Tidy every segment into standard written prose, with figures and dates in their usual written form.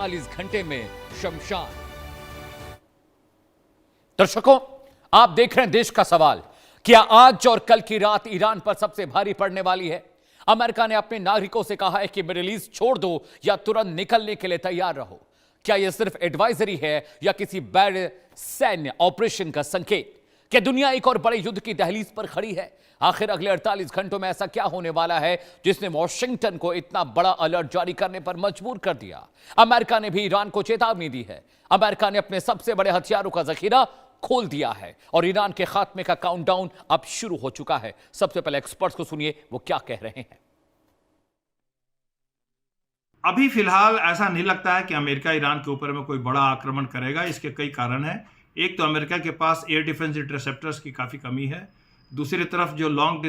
40 घंटे में शमशान। दर्शकों, आप देख रहे हैं देश का सवाल। क्या आज और कल की रात ईरान पर सबसे भारी पड़ने वाली है? अमेरिका ने अपने नागरिकों से कहा है कि मिडिल ईस्ट छोड़ दो या तुरंत निकलने के लिए तैयार रहो। क्या यह सिर्फ एडवाइजरी है या किसी बड़े सैन्य ऑपरेशन का संकेत? क्या दुनिया एक और बड़े युद्ध की दहलीज पर खड़ी है? आखिर अगले 48 घंटों में ऐसा क्या होने वाला है जिसने वॉशिंगटन को इतना बड़ा अलर्ट जारी करने पर मजबूर कर दिया? अमेरिका ने भी ईरान को चेतावनी दी है। अमेरिका ने अपने सबसे बड़े हथियारों का जखीरा खोल दिया है और ईरान के खात्मे का काउंटडाउन अब शुरू हो चुका है। सबसे पहले एक्सपर्ट्स को सुनिए वो क्या कह रहे हैं। अभी फिलहाल ऐसा नहीं लगता है कि अमेरिका ईरान के ऊपर में कोई बड़ा आक्रमण करेगा। इसके कई कारण हैं। एक तो अमेरिका के पास एयर डिफेंस इंटरसेप्टर्स की काफ़ी कमी है। दूसरी तरफ जो लॉन्ग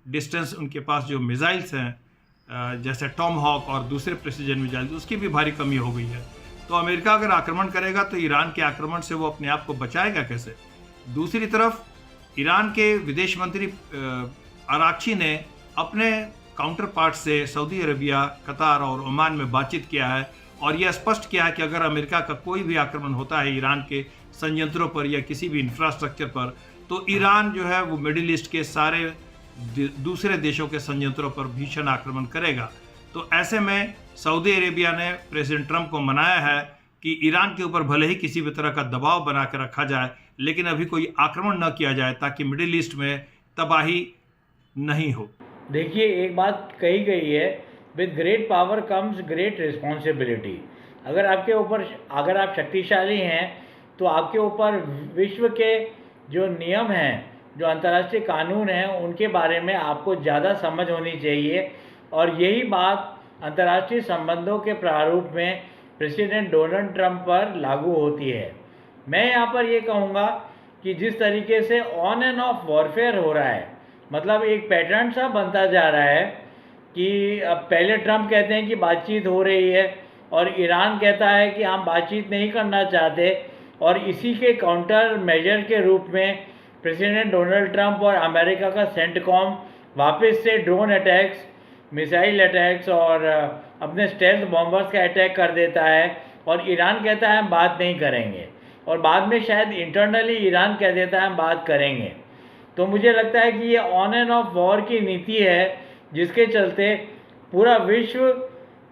डिस्टेंस उनके पास जो मिसाइल्स हैं जैसे टॉम हॉक और दूसरे प्रेसिजन मिसाइल्स, उसकी भी भारी कमी हो गई है। तो अमेरिका अगर आक्रमण करेगा तो ईरान के आक्रमण से वो अपने आप को बचाएगा कैसे? दूसरी तरफ ईरान के विदेश मंत्री अराक्ची ने अपने काउंटर पार्ट से सऊदी अरबिया, कतार और ओमान में बातचीत किया है और यह स्पष्ट किया है कि अगर अमेरिका का कोई भी आक्रमण होता है ईरान के संयंत्रों पर या किसी भी इंफ्रास्ट्रक्चर पर, तो ईरान जो है वो मिडिल ईस्ट के सारे दूसरे देशों के संयंत्रों पर भीषण आक्रमण करेगा। तो ऐसे में सऊदी अरेबिया ने प्रेसिडेंट ट्रंप को मनाया है कि ईरान के ऊपर भले ही किसी भी तरह का दबाव बना कर रखा जाए, लेकिन अभी कोई आक्रमण न किया जाए ताकि मिडिल ईस्ट में तबाही नहीं हो। देखिए, एक बात कही गई है, with great power comes great responsibility. अगर आप शक्तिशाली हैं तो आपके ऊपर विश्व के जो नियम हैं, जो अंतर्राष्ट्रीय कानून हैं, उनके बारे में आपको ज़्यादा समझ होनी चाहिए। और यही बात अंतर्राष्ट्रीय संबंधों के प्रारूप में प्रेसिडेंट डोनाल्ड ट्रंप पर लागू होती है। मैं यहाँ पर ये कहूँगा कि जिस तरीके से ऑन एंड ऑफ वॉरफेयर हो रहा है, मतलब एक पैटर्न सा बनता जा रहा है कि अब पहले ट्रंप कहते हैं कि बातचीत हो रही है और ईरान कहता है कि हम बातचीत नहीं करना चाहते, और इसी के काउंटर मेजर के रूप में प्रेसिडेंट डोनाल्ड ट्रंप और अमेरिका का सेंटकॉम वापस से ड्रोन अटैक्स, मिसाइल अटैक्स और अपने स्टेल्थ बॉम्बर्स का अटैक कर देता है और ईरान कहता है हम बात नहीं करेंगे, और बाद में शायद इंटरनली ईरान कह देता है हम बात करेंगे। तो मुझे लगता है कि ये ऑन एंड ऑफ वॉर की नीति है जिसके चलते पूरा विश्व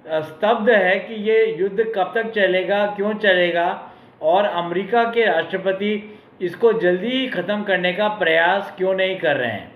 स्तब्ध है कि ये युद्ध कब तक चलेगा, क्यों चलेगा, और अमेरिका के राष्ट्रपति इसको जल्दी ही खत्म करने का प्रयास क्यों नहीं कर रहे हैं।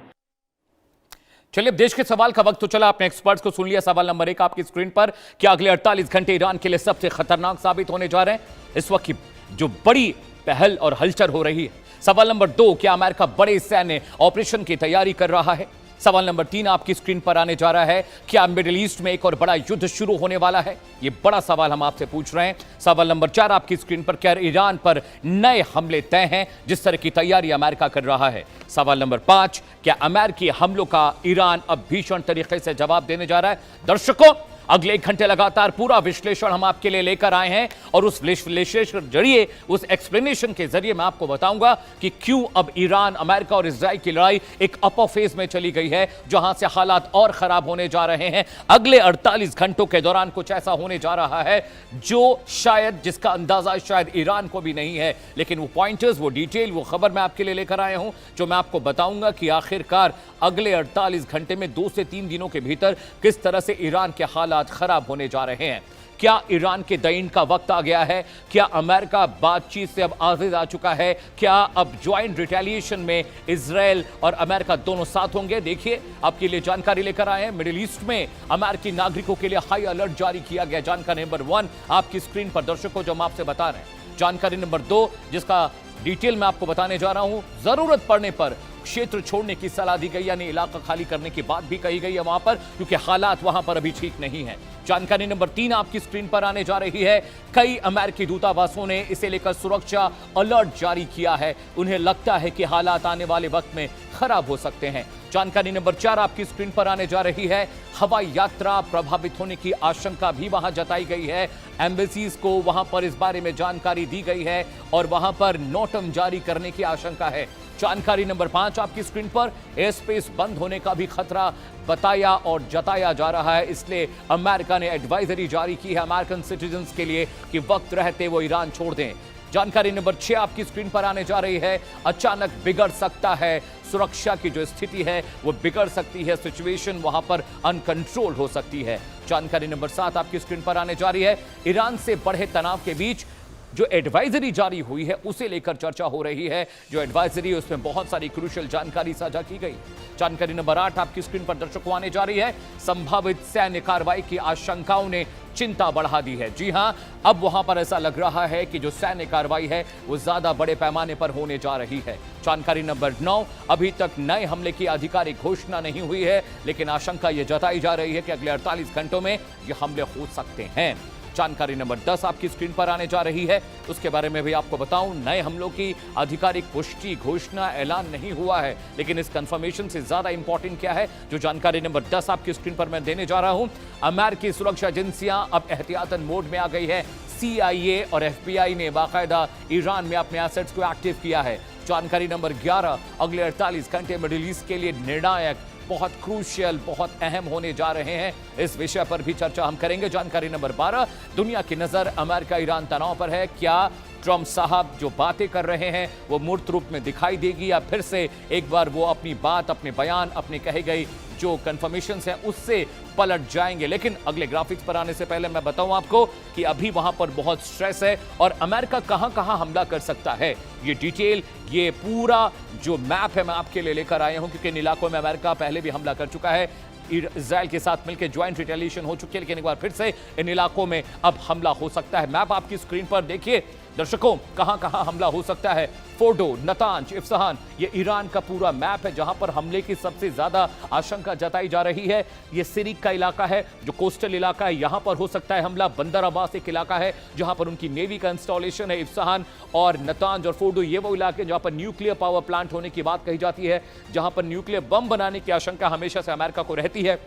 चलिए, अब देश के सवाल का वक्त तो चला। आपने एक्सपर्ट्स को सुन लिया। सवाल नंबर 1 आपकी स्क्रीन पर, क्या अगले 48 घंटे ईरान के लिए सबसे खतरनाक साबित होने जा रहे हैं? इस वक्त की जो बड़ी पहल और हलचल हो रही है। सवाल नंबर 2, क्या अमेरिका बड़े सैन्य ऑपरेशन की तैयारी कर रहा है? सवाल नंबर 3 आपकी स्क्रीन पर आने जा रहा है, क्या मिडिल ईस्ट में एक और बड़ा युद्ध शुरू होने वाला है? यह बड़ा सवाल हम आपसे पूछ रहे हैं। सवाल नंबर 4 आपकी स्क्रीन पर, क्या ईरान पर नए हमले तय हैं जिस तरह की तैयारी अमेरिका कर रहा है? सवाल नंबर 5, क्या अमेरिकी हमलों का ईरान अब भीषण तरीके से जवाब देने जा रहा है? दर्शकों, अगले 1 घंटे लगातार पूरा विश्लेषण हम आपके लिए लेकर आए हैं और उस विश्लेषण जरिए, उस एक्सप्लेनेशन के जरिए मैं आपको बताऊंगा कि क्यों अब ईरान, अमेरिका और इजराइल की लड़ाई एक अपर फेज में चली गई है, जहां से हालात और खराब होने जा रहे हैं। अगले 48 घंटों के दौरान कुछ ऐसा होने जा रहा है जो शायद, जिसका अंदाजा शायद ईरान को भी नहीं है, लेकिन वो पॉइंटर्स, वो डिटेल, वो खबर मैं आपके लिए लेकर आया हूं जो मैं आपको बताऊंगा कि आखिरकार अगले 48 घंटे में 2 से 3 दिनों के भीतर किस तरह से ईरान के हालात खराब होने जा रहे हैं। क्या ईरान के दईन का वक्त आ गया है? क्या अमेरिका बातचीत से अब आज़ाद आ चुका है? क्या अब ज्वाइंट रिटेलिएशन में इजराइल और अमेरिका दोनों साथ होंगे? देखिए, आपके लिए जानकारी लेकर आए हैं। मिडिल ईस्ट में अमेरिकी नागरिकों के लिए हाई अलर्ट जारी किया गया। जानकारी नंबर 1 आपकी स्क्रीन पर दर्शकों जो हम आपसे बता रहे हैं। जानकारी नंबर 2 जिसका डिटेल मैं आपको बताने जा रहा हूं, जरूरत पड़ने पर क्षेत्र छोड़ने की सलाह दी गई, यानी इलाका खाली करने की बात भी कही गई है वहां पर, क्योंकि हालात वहां पर अभी ठीक नहीं है। जानकारी नंबर 3 आपकी स्क्रीन पर आने जा रही है। कई अमेरिकी दूतावासों ने इसे लेकर सुरक्षा अलर्ट जारी किया है। उन्हें लगता है कि हालात आने वाले वक्त में खराब हो सकते हैं। जानकारी नंबर 4 आपकी स्क्रीन पर आने जा रही है। हवाई यात्रा प्रभावित होने की आशंका भी वहां जताई गई है। एम्बेसीज को वहां पर इस बारे में जानकारी दी गई है और वहां पर नोटम जारी करने की आशंका है। जानकारी नंबर 5 आपकी स्क्रीन पर, एयर स्पेस बंद होने का भी खतरा बताया और जताया जा रहा है, इसलिए अमेरिका ने एडवाइजरी जारी की है अमेरिकन सिटीजन्स के लिए कि वक्त रहते वो ईरान छोड़ दें। जानकारी नंबर 6 आपकी स्क्रीन पर आने जा रही है, अचानक बिगड़ सकता है सुरक्षा की जो स्थिति है वो बिगड़ सकती है, सिचुएशन वहां पर अनकंट्रोल हो सकती है। जानकारी नंबर 7 आपकी स्क्रीन पर आने जा रही है, ईरान से बढ़े तनाव के बीच जो एडवाइजरी जारी हुई है उसे लेकर चर्चा हो रही है। जो एडवाइजरी है उसमें बहुत सारी क्रूशियल जानकारी साझा की गई। जानकारी नंबर 8 आपकी स्क्रीन पर दर्शकों आने जा रही है, संभावित सैन्य कार्रवाई की आशंकाओं ने चिंता बढ़ा दी है। जी हां, अब वहां पर ऐसा लग रहा है कि जो सैन्य कार्रवाई है वो ज्यादा बड़े पैमाने पर होने जा रही है। जानकारी नंबर 9, अभी तक नए हमले की आधिकारिक घोषणा नहीं हुई है, लेकिन आशंका यह जताई जा रही है कि अगले 48 घंटों में ये हमले हो सकते हैं। जानकारी नंबर 10 आपकी स्क्रीन पर आने जा रही है, उसके बारे में भी आपको बताऊं, नए हमलों की आधिकारिक पुष्टि घोषणा ऐलान नहीं हुआ है, लेकिन इस कंफर्मेशन से ज्यादा इंपॉर्टेंट क्या है, जो जानकारी नंबर 10 आपकी स्क्रीन पर मैं देने जा रहा हूं, अमेरिकी सुरक्षा एजेंसियां अब एहतियातन मोड में आ गई है। CIA और FBI ने बाकायदा ईरान में अपने एसेट्स को एक्टिव किया है। जानकारी नंबर 11, अगले 48 घंटे मिडिल ईस्ट के लिए निर्णायक, बहुत क्रूशियल, बहुत अहम होने जा रहे हैं, इस विषय पर भी चर्चा हम करेंगे। जानकारी नंबर 12, दुनिया की नजर अमेरिका ईरान तनाव पर है, क्या ट्रंप साहब जो बातें कर रहे हैं वो मूर्त रूप में दिखाई देगी या फिर से एक बार वो अपनी बात, अपने बयान, अपने कहे गए जो कंफर्मेशंस हैं उससे पलट जाएंगे। लेकिन अगले ग्राफिक्स पर आने से पहले मैं बताऊं आपको कि अभी वहां पर बहुत स्ट्रेस है और अमेरिका कहां कहां हमला कर सकता है, ये डिटेल, ये पूरा जो मैप है मैं आपके लिए लेकर आया हूं, क्योंकि इन इलाकों में अमेरिका पहले भी हमला कर चुका है, इजराइल के साथ मिलकर ज्वाइंट रिटेलिएशन हो चुकी है, लेकिन एक बार फिर से इन इलाकों में अब हमला हो सकता है। मैप आपकी स्क्रीन पर देखिए दर्शकों, कहां कहां हमला हो सकता है। फोर्डो, नतांज, इफ्सहान, ये ईरान का पूरा मैप है जहां पर हमले की सबसे ज्यादा आशंका जताई जा रही है। ये सिरिक का इलाका है जो कोस्टल इलाका है, यहां पर हो सकता है हमला। बंदर अब्बास एक इलाका है जहां पर उनकी नेवी का इंस्टॉलेशन है। इफ्सहान और नतांज और फोर्डो ये वो इलाके जहां पर न्यूक्लियर पावर प्लांट होने की बात कही जाती है, जहां पर न्यूक्लियर बम बनाने की आशंका हमेशा से अमेरिका को रहती है।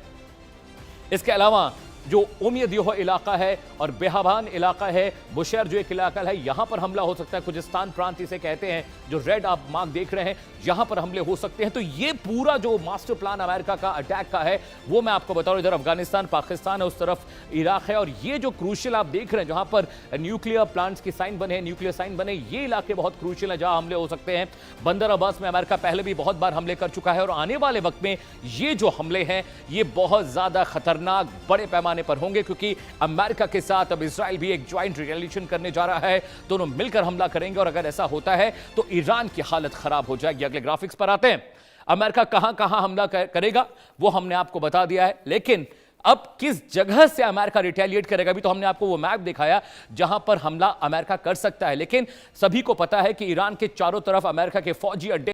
इसके अलावा जो उम्मीदयोह इलाका है और बेहबान इलाका है, बुशेर जो एक इलाका है, यहां पर हमला हो सकता है। खुजिस्तान प्रांत इसे कहते हैं, जो रेड आप मार्क देख रहे हैं, यहां पर हमले हो सकते हैं। तो ये पूरा जो मास्टर प्लान अमेरिका का अटैक का है वो मैं आपको बता रहा हूं। इधर अफगानिस्तान, पाकिस्तान है, उस तरफ इराक है, और ये जो क्रूशियल आप देख रहे हैं जहां पर न्यूक्लियर प्लांट्स की साइन बने, न्यूक्लियर साइन बने, ये इलाके बहुत क्रूशियल है जहां हमले हो सकते हैं। बंदर अब्बास में अमेरिका पहले भी बहुत बार हमले कर चुका है और आने वाले वक्त में ये जो हमले हैं ये बहुत ज्यादा खतरनाक, बड़े पैमाने पर होंगे, क्योंकि अमेरिका के साथ अब इजराइल भी एक ज्वाइंट रिटेलिएशन करने जा रहा है। दोनों मिलकर हमला करेंगे और अगर ऐसा होता है तो ईरान की हालत खराब हो जाएगी। अगले ग्राफिक्स पर आते हैं। अमेरिका कहां कहां हमला करेगा वो हमने आपको बता दिया है, लेकिन अब किस जगह से अमेरिका रिटेलिएट करेगा भी तो हमने आपको वो मैप दिखाया जहां पर हमला अमेरिका कर सकता है। लेकिन सभी को पता है कि ईरान के चारों तरफ अमेरिका के फौजी अड्डे